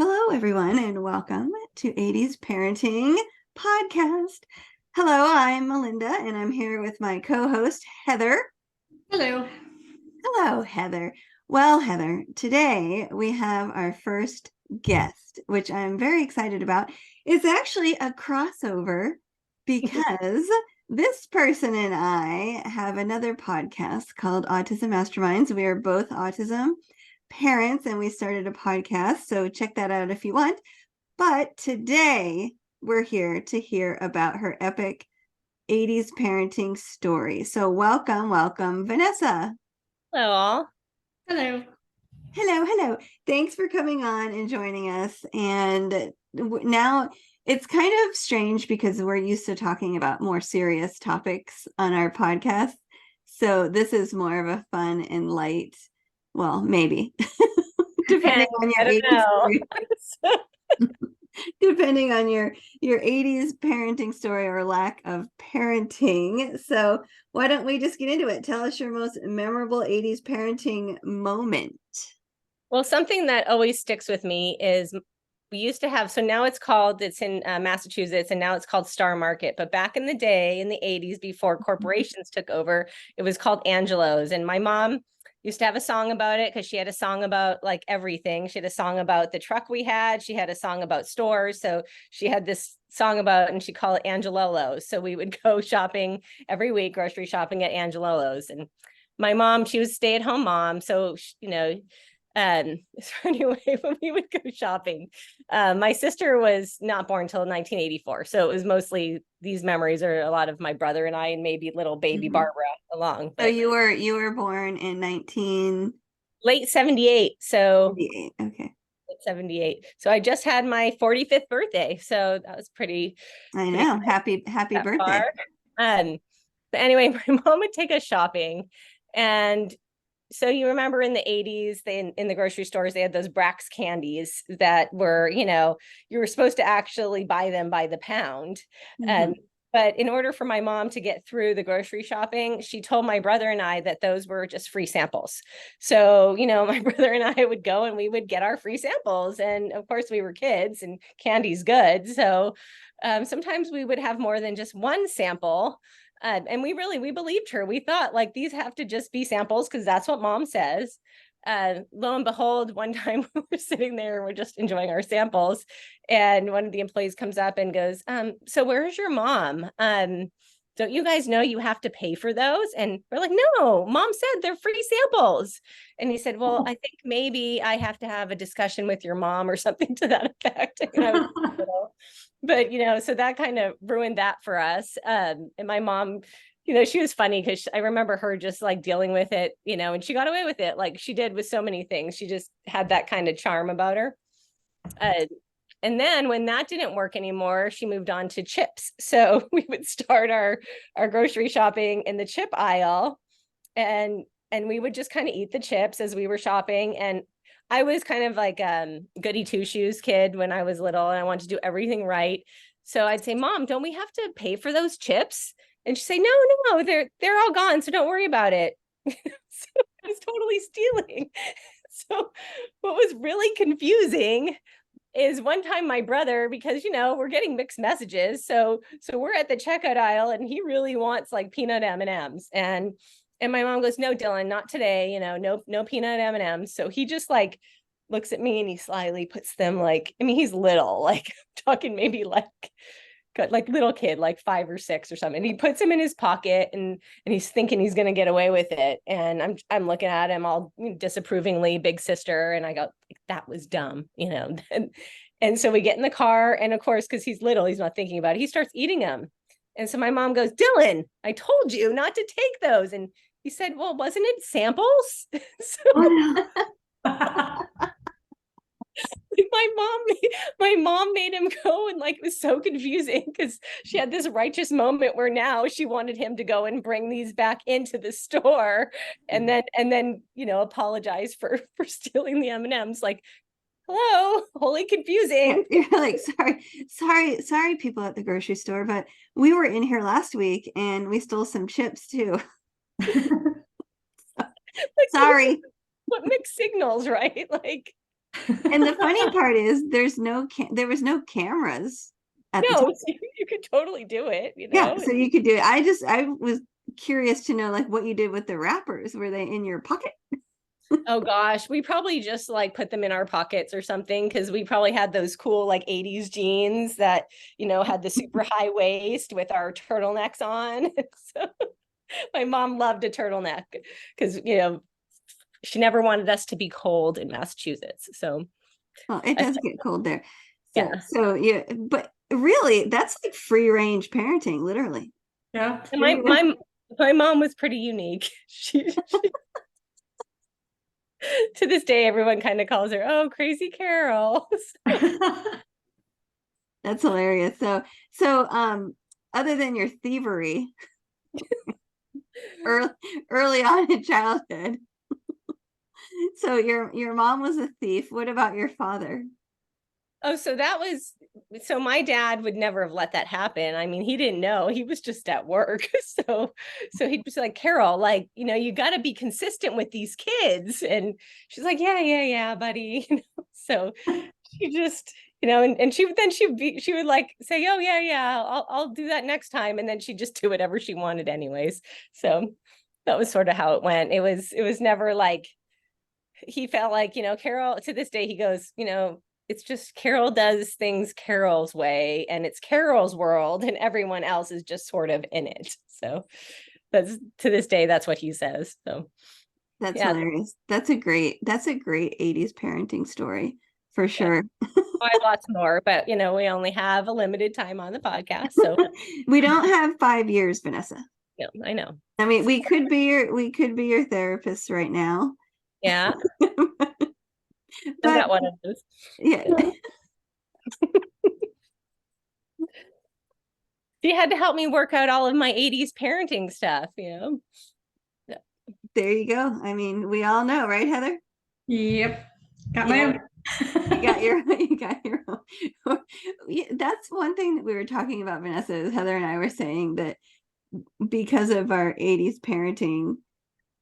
Hello, everyone, and welcome to 80s Parenting Podcast. Hello, I'm Malinda, and I'm here with my co-host, Heather. Hello. Hello, Heather. Well, Heather, today we have our first guest, which I'm very excited about. It's actually a crossover because this person and I have another podcast called Autism Masterminds. We are both autism parents and we started a podcast, so check that out if you want. But today we're here to hear about her epic 80s parenting story. So welcome, Vanessa. Hello, all. Hello. Hello. Thanks for coming on and joining us. And now it's kind of strange because we're used to talking about more serious topics on our podcast. So this is more of a fun and light, well, maybe, depending on your 80s depending on your 80s parenting story or lack of parenting. So why don't we just get into it? Tell us your most memorable 80s parenting moment. Well, something that always sticks with me is we used to have, so now it's in Massachusetts, and now it's called Star Market. But back in the day, in the 80s, before corporations took over, it was called Angelo's. And my mom used to have a song about it because she had a song about like everything. She had a song about the truck we had. She had a song about stores. So she had this song about, and she called it Angelolo's. So we would go shopping every week, grocery shopping at Angelolo's. And my mom, she was a stay-at-home mom. So, so anyway, when we would go shopping, my sister was not born until 1984. So it was mostly, these memories are a lot of my brother and I, and maybe little baby Barbara along. So you were born in late 78. So 78. Okay. 78. So I just had my 45th birthday. So that was pretty. I know. Happy birthday. But anyway, my mom would take us shopping, and so you remember in the 80s, in the grocery stores, they had those Brax candies that were, you were supposed to actually buy them by the pound. Mm-hmm. But in order for my mom to get through the grocery shopping, she told my brother and I that those were just free samples. So, my brother and I would go and we would get our free samples. And of course, we were kids and candy's good. So sometimes we would have more than just one sample. And we believed her. We thought like these have to just be samples because that's what mom says. Lo and behold, one time we were sitting there and we're just enjoying our samples. And one of the employees comes up and goes, so where's your mom? Don't you guys know you have to pay for those? And we're like, no, mom said they're free samples. And he said, well, I think maybe I have to have a discussion with your mom or something to that effect. But, so that kind of ruined that for us. And my mom, she was funny because I remember her just like dealing with it, and she got away with it like she did with so many things. She just had that kind of charm about her. And then when that didn't work anymore, she moved on to chips. So we would start our grocery shopping in the chip aisle, and we would just kind of eat the chips as we were shopping. And I was kind of like goody two shoes kid when I was little, and I wanted to do everything right. So I'd say, Mom, don't we have to pay for those chips? And she'd say, no, they're all gone. So don't worry about it. So I was totally stealing. So what was really confusing is one time my brother, because, we're getting mixed messages. So we're at the checkout aisle and he really wants like peanut M&Ms. And my mom goes, no, Dylan, not today, no peanut M&Ms. So he just like looks at me and he slyly puts them he's little, like talking maybe like little kid, like 5 or 6 or something. And he puts them in his pocket and he's thinking he's going to get away with it. And I'm looking at him all disapprovingly, big sister. And I go, that was dumb, And so we get in the car. And of course, because he's little, he's not thinking about it. He starts eating them. And so my mom goes, Dylan, I told you not to take those. And he said, well, wasn't it samples? My mom made him go, and like it was so confusing because she had this righteous moment where now she wanted him to go and bring these back into the store and then apologize for stealing the M&Ms. Like, hello, wholly confusing. You're like, sorry, people at the grocery store, but we were in here last week and we stole some chips too. Sorry. What mixed signals, right? Like, And the funny part is there was no cameras at the time. No, you could totally do it, Yeah, so you could do it. I was curious to know like what you did with the wrappers. Were they in your pocket? Oh gosh, we probably just like put them in our pockets or something because we probably had those cool like 80s jeans that, had the super high waist with our turtlenecks on. So my mom loved a turtleneck because, she never wanted us to be cold in Massachusetts. So Well, it does get cold there. yeah. So yeah, but really that's like free range parenting, literally. Yeah. And my mom was pretty unique. She to this day, everyone kind of calls her, oh, crazy Carol. That's hilarious. So other than your thievery early on in childhood, so your mom was a thief. What about your father? Oh, so my dad would never have let that happen. I mean, he didn't know. He was just at work. So he'd be like, Carol, like, you got to be consistent with these kids. And she's like, yeah, buddy. So she just, and she would like say, oh yeah, I'll do that next time. And then she'd just do whatever she wanted anyways. So that was sort of how it went. It was never like, he felt like, Carol, to this day, he goes, it's just Carol does things Carol's way and it's Carol's world and everyone else is just sort of in it. So that's, to this day, that's what he says. So That's hilarious. That's a great 80s parenting story for sure. I have lots more, but we only have a limited time on the podcast. So we don't have 5 years, Vanessa. no, I know. I mean, we could be your therapist right now. Yeah. But, I got one of those. Yeah. She had to help me work out all of my 80s parenting stuff, There you go. I mean, we all know, right, Heather? Yep. Got my own. You got your own. That's one thing that we were talking about, Vanessa, is Heather and I were saying that because of our 80s parenting,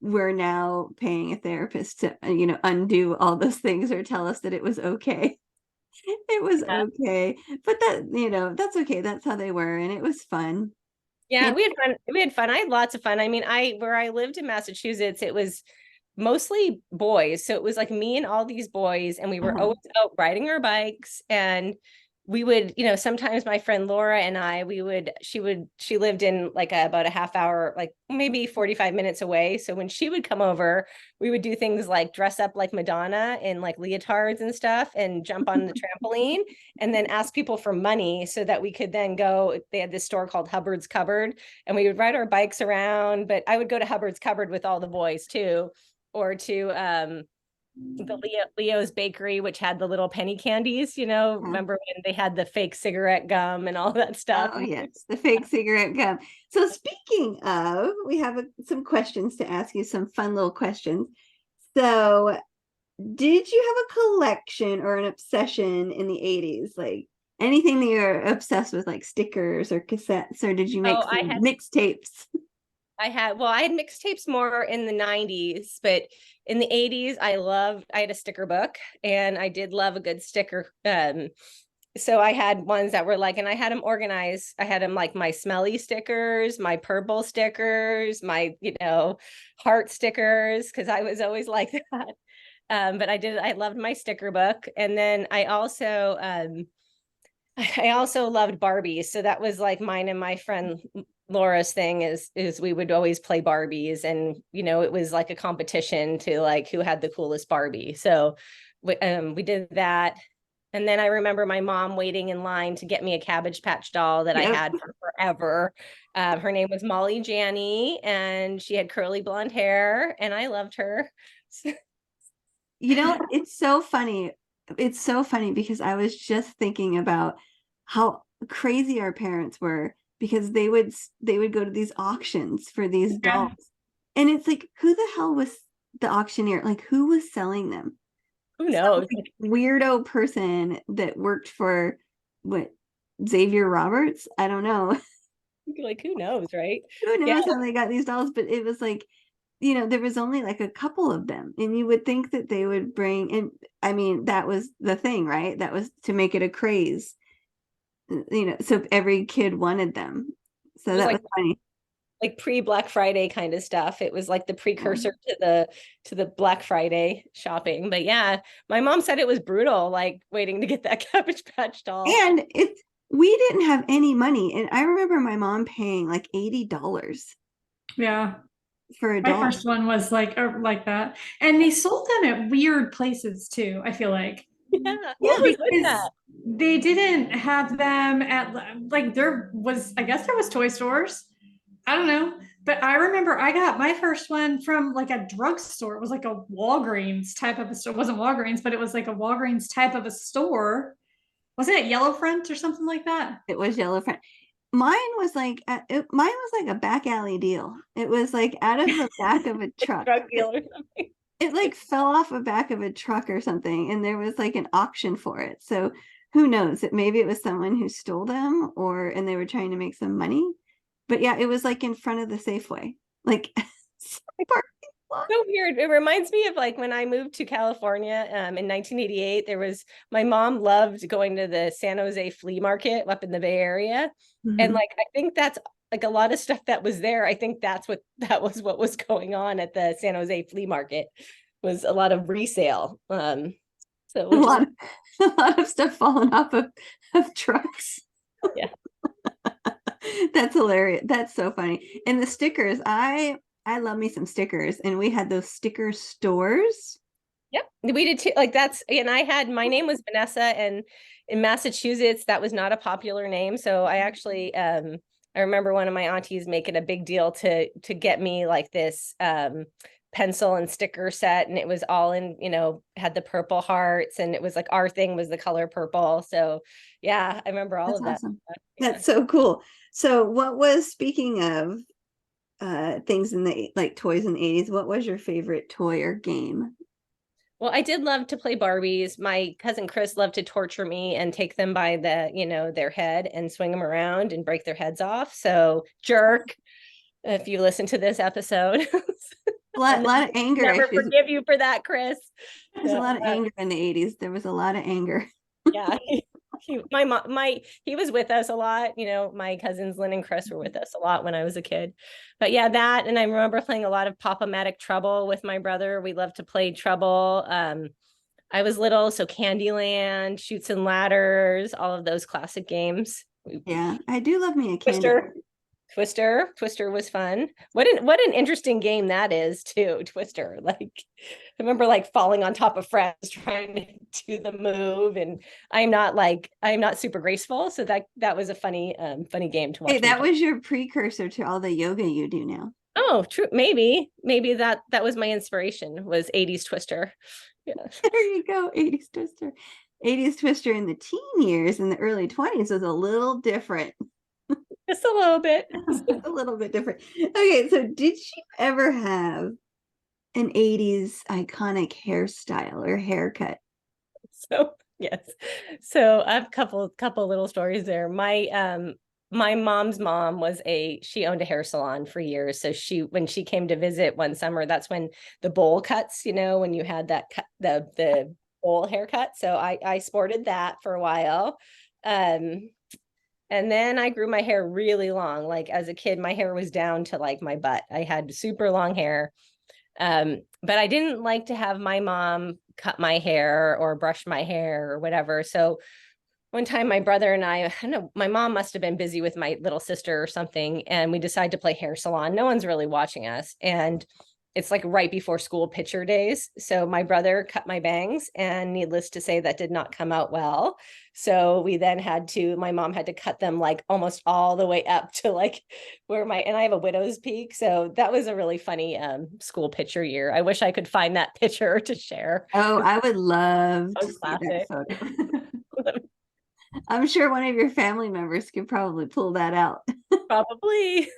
we're now paying a therapist to, undo all those things or tell us that it was okay. It was okay. But that's okay. That's how they were. And it was fun. Yeah, we had fun. I had lots of fun. I mean, where I lived in Massachusetts, it was mostly boys. So it was like me and all these boys, and we were always out riding our bikes. And we would, sometimes my friend Laura and I, she lived in like about a half hour, like maybe 45 minutes away. So when she would come over, we would do things like dress up like Madonna in like leotards and stuff and jump on the trampoline and then ask people for money so that we could then go. They had this store called Hubbard's Cupboard and we would ride our bikes around, but I would go to Hubbard's Cupboard with all the boys too, or to, the Leo's Bakery, which had the little penny candies, remember when they had the fake cigarette gum and all that stuff? Oh, yes, the fake cigarette gum. So speaking of, we have some questions to ask you, some fun little questions. So did you have a collection or an obsession in the 80s? Like anything that you're obsessed with, like stickers or cassettes, or did you make some mixtapes? I had mixtapes more in the 90s, but in the 80s, I had a sticker book and I did love a good sticker. So I had ones that were like, and I had them organized. I had them like my smelly stickers, my purple stickers, my, heart stickers, because I was always like that. But I loved my sticker book. And then I also loved Barbies. So that was like mine and my friend Laura's thing is we would always play Barbies and, it was like a competition to like who had the coolest Barbie. So we did that. And then I remember my mom waiting in line to get me a Cabbage Patch doll that I had for forever. Her name was Molly Janney and she had curly blonde hair and I loved her. It's so funny. It's so funny because I was just thinking about how crazy our parents were because they would go to these auctions for these dolls. And it's like, who the hell was the auctioneer? Like, who was selling them? Who knows? Some weirdo person that worked for Xavier Roberts? I don't know. Like, who knows, right? Who knows how they got these dolls? But it was like, there was only like a couple of them, and you would think that they would bring, and I mean, that was the thing, right? That was to make it a craze, so every kid wanted them. So that was funny. Like pre-Black Friday kind of stuff. It was like the precursor to the Black Friday shopping. But yeah, my mom said it was brutal, like waiting to get that Cabbage Patch doll. And we didn't have any money, and I remember my mom paying like $80. Yeah. For a My doll. first one was like that. And they sold them at weird places too, I feel like. Yeah. What was with that? They didn't have them at, like, I guess there was toy stores. I don't know. But I remember I got my first one from like a drugstore. It was like a Walgreens type of a store. It wasn't Walgreens, but it was like a Walgreens type of a store. Wasn't it Yellowfront or something like that? It was Yellowfront. Mine was like a back alley deal. It was like out of the back of a truck. Drug deal or something. It like fell off the back of a truck or something, and there was like an auction for it. So who knows? Maybe it was someone who stole them, and they were trying to make some money. But yeah, it was like in front of the Safeway. Like so weird. It reminds me of like when I moved to California in 1988. My mom loved going to the San Jose flea market up in the Bay Area. Mm-hmm. And like I think that's like a lot of stuff that was there. I think that was what was going on at the San Jose flea market, was a lot of resale. So a lot of stuff falling off of trucks. Yeah. That's hilarious. That's so funny. And the stickers, I love me some stickers, and we had those sticker stores. Yep, we did too. Like my name was Vanessa, and in Massachusetts that was not a popular name. So I actually I remember one of my aunties making a big deal to get me like this pencil and sticker set, and it was all in, had the purple hearts, and it was like our thing was the color purple. So yeah, I remember all of that. Awesome. Yeah. That's so cool. So speaking of things in the toys in the 80s, what was your favorite toy or game? Well, I did love to play Barbies. My cousin Chris loved to torture me and take them by their head and swing them around and break their heads off. So jerk, if you listen to this episode. A lot of anger. Never forgive you for that, Chris. There's a lot of anger in the 80s. There was a lot of anger. Yeah. He was with us a lot. My cousins Lynn and Chris were with us a lot when I was a kid. But yeah, that, and I remember playing a lot of Pop-O-Matic Trouble with my brother. We loved to play Trouble. I was little, so Candyland, Chutes and Ladders, all of those classic games. Yeah, I do love me a Twister. Twister was fun. What an interesting game that is too, Twister. Like I remember like falling on top of friends trying to do the move, and I'm not super graceful, so that was a funny game to watch. Hey, that was your precursor to all the yoga you do now. Oh, true. Maybe that was my inspiration, was 80s Twister. Yeah. There you go, 80s Twister. 80s Twister in the teen years, in the early 20s, was a little different. Just a little bit. A little bit different. Okay, so did you ever have an 80s iconic hairstyle or haircut? So yes. So I have a couple little stories there. My mom's mom she owned a hair salon for years. So when she came to visit one summer, that's when the bowl cuts, when you had that the bowl haircut. So I sported that for a while. And then I grew my hair really long. Like as a kid, my hair was down to like my butt. I had super long hair. But I didn't like to have my mom cut my hair or brush my hair or whatever. So one time my brother and I don't know, my mom must have been busy with my little sister or something, and we decided to play hair salon. No one's really watching us. And it's like right before school picture days. So my brother cut my bangs, and needless to say, that did not come out well. So we then my mom had to cut them like almost all the way up to like and I have a widow's peak. So that was a really funny school picture year. I wish I could find that picture to share. Oh, I would love to see that photo. I'm sure one of your family members could probably pull that out. Probably.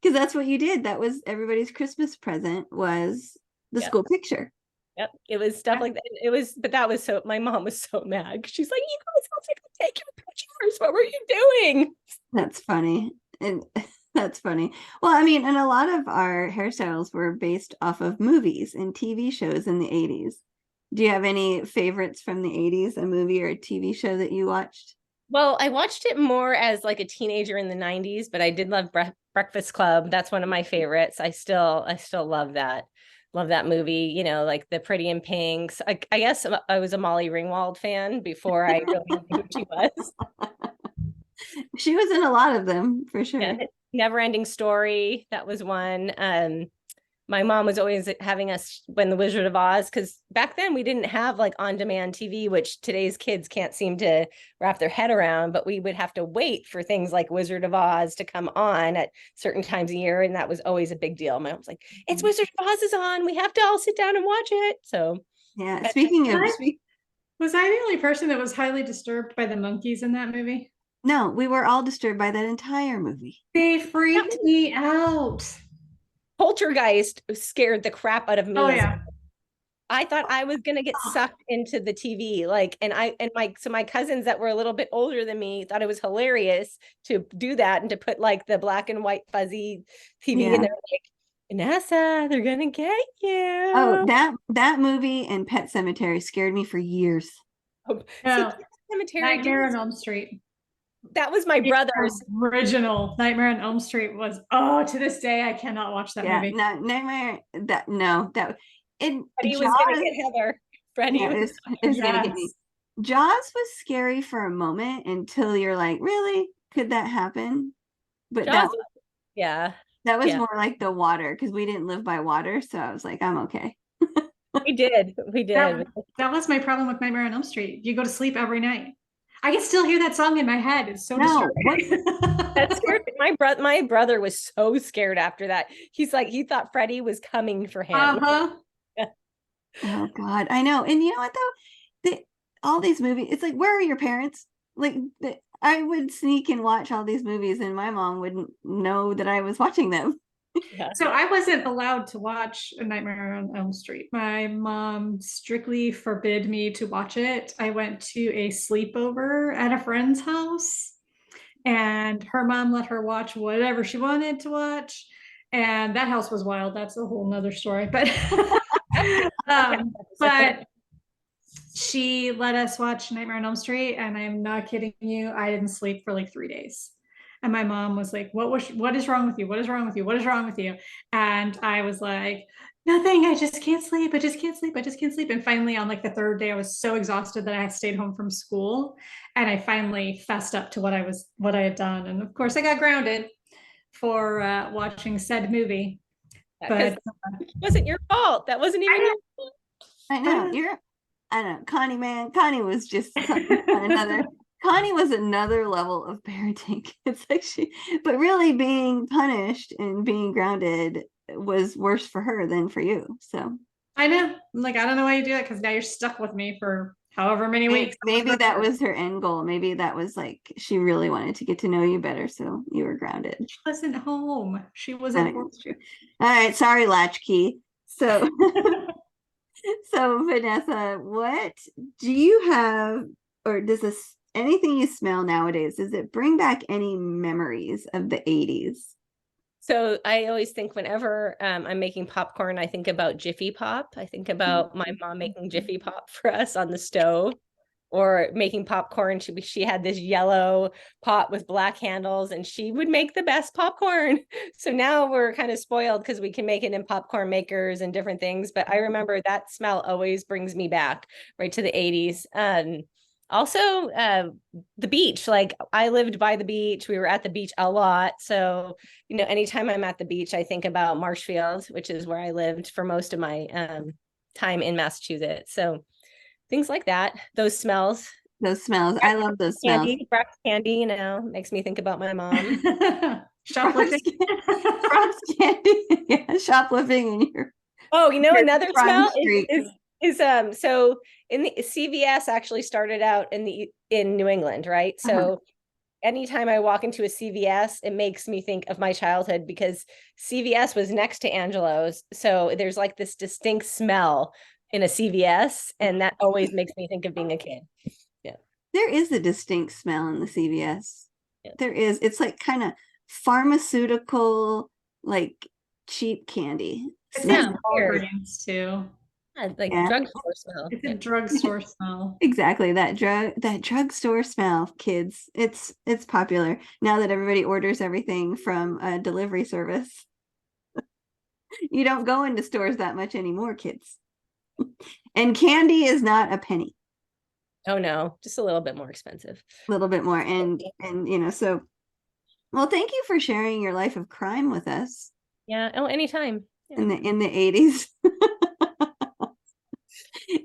Because that's what you did. That was everybody's Christmas present, was the school picture. Yep. It was stuff like that. But that was my mom was so mad. She's like, you guys have to take your pictures. What were you doing? That's funny. And That's funny. Well, I mean, and a lot of our hairstyles were based off of movies and TV shows in the 80s. Do you have any favorites from the 80s, a movie or a TV show that you watched? Well, I watched it more as like a teenager in the 90s, but I did love Breakfast Club. That's one of my favorites. I still love that. Love that movie, you know, like the Pretty in Pinks. I guess I was a Molly Ringwald fan before I really knew who she was. She was in a lot of them for sure. Yeah, Never Ending Story. That was one. My mom was always having us when the Wizard of Oz, because back then we didn't have like on-demand TV, which today's kids can't seem to wrap their head around, but we would have to wait for things like Wizard of Oz to come on at certain times a year. And that was always a big deal. My mom was like, it's Wizard of Oz is on. We have to all sit down and watch it. So yeah, speaking of, Was I the only person that was highly disturbed by the monkeys in that movie? no, we were all disturbed by that entire movie. They freaked me out. Poltergeist scared the crap out of me. Oh yeah. I thought I was gonna get sucked into the TV, like, and my cousins that were a little bit older than me thought it was hilarious to do that and to put like the black and white fuzzy TV, and they're like, Vanessa, they're gonna get you. Oh, that movie and Pet Cemetery scared me for years. Oh, No. see, Cemetery, Nightmare on Elm Street. that was my brother's Original Nightmare on Elm Street was, to this day I cannot watch that movie. No, Nightmare, that it Freddie Jaws, was gonna get Heather. Freddie was it was gonna get me. Jaws was scary for a moment until you're like, really? Could that happen? But Jaws, that was more like the water, because we didn't live by water, so I was like, I'm okay. we did. That was my problem with Nightmare on Elm Street. You go to sleep every night. I can still hear that song in my head. It's so disturbing. That's scared my brother was so scared after that. He's like, he thought Freddie was coming for him. Oh God, I know. And you know what though? All these movies, it's like, where are your parents? Like, I would sneak and watch all these movies, and my mom wouldn't know that I was watching them. Yeah. So I wasn't allowed to watch A Nightmare on Elm Street. My mom strictly forbid me to watch it. I went to a sleepover at a friend's house, and her mom let her watch whatever she wanted to watch. And that house was wild. That's a whole nother story. But but she let us watch Nightmare on Elm Street, and I'm not kidding you, I didn't sleep for like 3 days. And my mom was like, what is wrong with you? What is wrong with you? What is wrong with you? And I was like, nothing. I just can't sleep. I just can't sleep. I just can't sleep. And finally, on like the 3rd day, I was so exhausted that I stayed home from school. And I finally fessed up to what I had done. And of course, I got grounded for watching said movie. But it wasn't your fault. That wasn't even your fault. I know. I don't know. Connie was just another. Connie was another level of parenting. It's like but really being punished and being grounded was worse for her than for you. So I know. Like, I don't know why you do it, because now you're stuck with me for however many weeks. Maybe that was her end goal. Maybe that was like, she really wanted to get to know you better, so you were grounded. She wasn't home. She wasn't home. True. All right, sorry, latchkey. So so Vanessa, what do you have, or does anything you smell nowadays, does it bring back any memories of the 80s? So I always think whenever I'm making popcorn, I think about Jiffy Pop. I think about my mom making Jiffy Pop for us on the stove, or making popcorn. She had this yellow pot with black handles, and she would make the best popcorn. So now we're kind of spoiled because we can make it in popcorn makers and different things. But I remember that smell always brings me back right to the 80s. Also, the beach, like I lived by the beach. We were at the beach a lot. So, you know, anytime I'm at the beach, I think about Marshfield, which is where I lived for most of my time in Massachusetts. So things like that, those smells. I love those smells. Brock's candy, you know, makes me think about my mom. Shoplifting. Brock's candy. Yeah, shoplifting in your. Oh, you know, another smell is so in the CVS actually started out in New England, right? So anytime I walk into a CVS, it makes me think of my childhood, because CVS was next to Angelo's. So there's like this distinct smell in a CVS, and that always makes me think of being a kid. Yeah. There is a distinct smell in the CVS. Yeah. There is. It's like kind of pharmaceutical, like cheap candy. It's Smells in weird. Walgreens too. Yeah, like Yeah. drugstore smell. It's a Yeah. drugstore smell. Exactly, that drugstore smell, kids. It's popular now that everybody orders everything from a delivery service. You don't go into stores that much anymore, kids. And candy is not a penny. Oh no, just a little bit more expensive. A little bit more. And so well, thank you for sharing your life of crime with us Yeah. Oh, anytime. Yeah. in the 80s.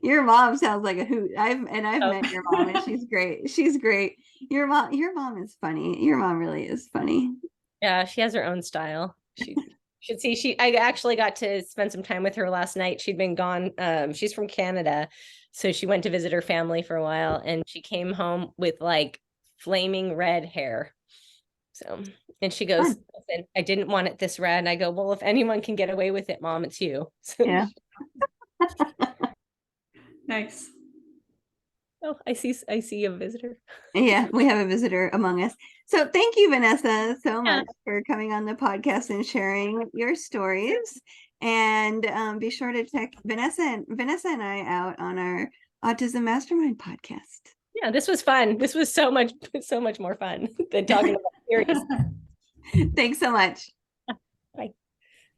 Your mom sounds like a hoot. I've met your mom and she's great. She's great. Your mom is funny. Your mom really is funny. Yeah, she has her own style. She should see. I actually got to spend some time with her last night. She'd been gone. She's from Canada, so she went to visit her family for a while, and she came home with like flaming red hair. So, and she goes, "Listen, I didn't want it this red." And I go, "Well, if anyone can get away with it, Mom, it's you." So, Yeah. Nice. oh, I see a visitor. Yeah, we have a visitor among us. So thank you, Vanessa, so much for coming on the podcast and sharing your stories. And be sure to check Vanessa and I out on our Autism Mastermind podcast. Yeah, this was fun. This was so much more fun than talking about series. Thanks so much.